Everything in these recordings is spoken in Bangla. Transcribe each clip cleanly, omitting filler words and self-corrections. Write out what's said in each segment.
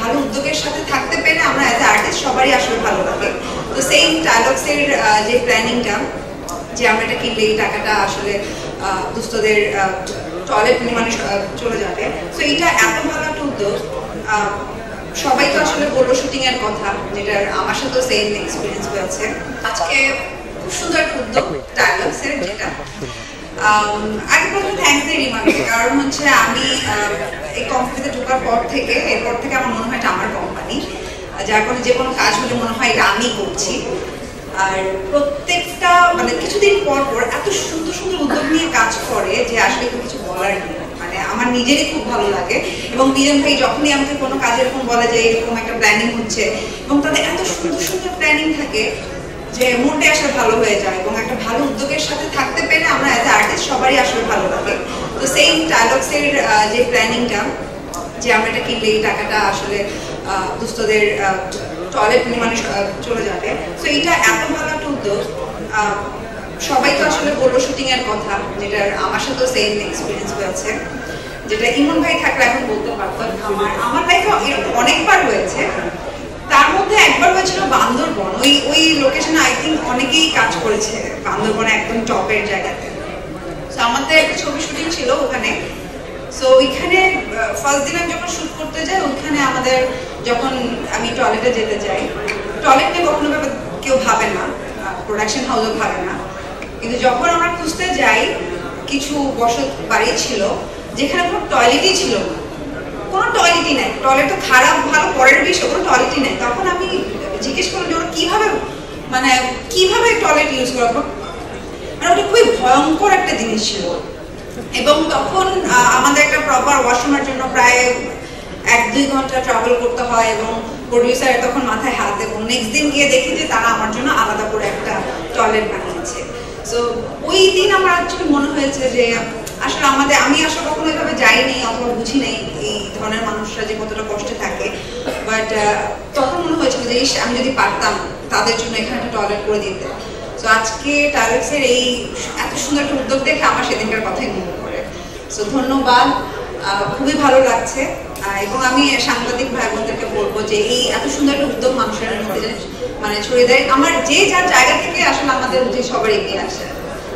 ভালো উদ্যোগের সাথে থাকতে পেরে আমরা অ্যাজ এ আর্টিস্ট সবারই আসলে ভালো লাগে। তো সেই ডায়লগসের যে প্ল্যানিংটা, যে আমরা এটা কিনলে এই টাকাটা আসলে দুস্থদের টয়লেট নির্মাণে চলে যাবে, তো এটা এত ভালো একটা উদ্যোগ। সবাই তো আসলে বলবো শুটিং এর কথা, যেটা আমার সাথেও সেম এক্সপিরিয়েন্স হয়েছে। আজকে খুব সুন্দর একটা উদ্যোগ ডায়লগসের, যেটা আগে প্রথমে থ্যাঙ্কস দিই রিমাকে, কারণ হচ্ছে আমি এই কোম্পানিতে ঢোকার এরপর থেকে আমার মনে হয় এটা আমার কোম্পানি, যার কারণে যে কোনো কাজ হলে মনে হয় এটা আমি করছি। আর প্রত্যেকটা মানে কিছুদিন পর এত সুন্দর সুন্দর উদ্যোগ নিয়ে কাজ করে যে আসলে কিছু বলার নেই। মানে আমার নিজেরই খুব ভালো লাগে, এবং মিজান ভাই যখনই আমাকে কোনো কাজ এরকম বলে যে এরকম একটা প্ল্যানিং হচ্ছে, এবং তাদের এত সুন্দর সুন্দর প্ল্যানিং থাকে যে মনটা আসলে ভালো হয়ে যায়, এবং একটা ভালো উদ্যোগের সাথে থাকতে পেরে আমরা অ্যাজ এ আর্টিস্ট সবারই আসলে ভালো লাগে। তো সেই ডায়লগসের যে প্ল্যানিংটা, যে আমরা এটা কিনলে এই টাকাটা আসলে দুস্থদের টয়লেট নির্মাণে চলে যাবে, তো এটা এত ভালো একটা উদ্যোগ। সবাই তো আসলে বলবো শুটিং এর কথা, যেটা আমার সাথেও সেম এক্সপিরিয়েন্স হয়েছে, যেটা ইমন ভাই থাকলে এখন বলতে পারতাম। আমার লাইফে এরকম অনেকবার হয়েছে, তার মধ্যে একবার হয়েছিল বান্দরবন। ওই লোকেশনে আই থিঙ্ক অনেকেই কাজ করেছে, বান্দরবনে একদম টপের জায়গাতে। তো আমাদের একটা ছবি শুটিং ছিল ওখানে। সো ওইখানে ফার্স্ট দিন আমি যখন শুট করতে যাই, ওইখানে আমাদের যখন আমি টয়লেটে যেতে যাই, টয়লেট নিয়ে কখনো কেউ ভাবে না, প্রোডাকশন হাউসও ভাবে না, কিন্তু যখন আমরা খুঁজতে যাই, কিছু বসত বাড়ি ছিল যেখানে কোনো টয়লেটই ছিল না, কোনো টয়লেটই নেই। টয়লেট তো খারাপ ভালো পরের বিষয়, কোনো টয়লেটই নেই। তখন আমি জিজ্ঞেস করলাম যে ওরা কিভাবে টয়লেট ইউজ করবো, মানে ওটা খুবই ভয়ঙ্কর একটা জিনিস ছিল। এবং তখন আমাদের একটা প্রপার ওয়াশরুমের জন্য প্রায় 1-2 ঘন্টা ট্রাভেল করতে হয়, এবং প্রডিউসার তখন মাথায় হাত, এবং নেক্সট দিন গিয়ে দেখি যে তারা আমার জন্য আলাদা করে একটা টয়লেট বানিয়েছে। সো ওই দিন আমার অ্যাকচুয়ালি মনে হয়েছে যে আসলে আমি আসলে কখনো এভাবে যাইনি অথবা বুঝি নেই এই ধরনের মানুষরা যে কতটা কষ্টে থাকে, বাট তখন মনে হয়েছিল যে আমি যদি পারতাম তাদের জন্য এখানে একটা টয়লেট করে দিতে। তো আজকে ডায়লগসের এই এত সুন্দর একটা উদ্যোগ দেখে আমার সেদিনকার কথাই মনে পড়ে। সো ধন্যবাদ, খুবই ভালো লাগছে। এবং আমি সাংবাদিক ভাই বোনদেরকে বলবো যে এই এত সুন্দর একটা উদ্যোগ মানুষের মধ্যে মানে ছড়িয়ে দেয়, আমার যে যার জায়গা থেকে আসলে আমাদের উচিত সবার এগিয়ে আসে।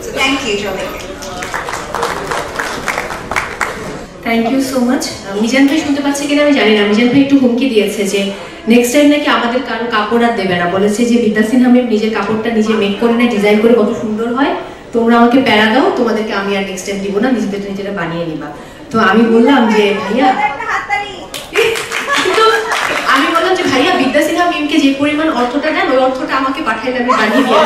সো থ্যাংক ইউ সবাইকে। Thank you so much. Mizan ভাই শুনতে পাচ্ছে কিনা আমি জানি না, মিজান ভাই একটু হুমকি দিয়েছে যে নেক্সট টাইম নাকি আমাদের কারো কাপড় আর দেবে না, বলেছে যে বিদ্যা সিনহা ম্যাম নিজের কাপড়টা নিজে মেক করে নেয়, ডিজাইন করে কত সুন্দর হয়, তোমরা আমাকে প্যারা দাও, তোমাদেরকে আমি আর নেক্সট টাইম দিব না, নিজেরা বানিয়ে নিবা। তো আমি বললাম যে ভাইয়া বিদ্যা সিনহা ম্যামকে যে পরিমাণ অর্থটা দেন, ওই অর্থটা আমাকে পাঠাইলে আমি বানিয়ে দিয়ে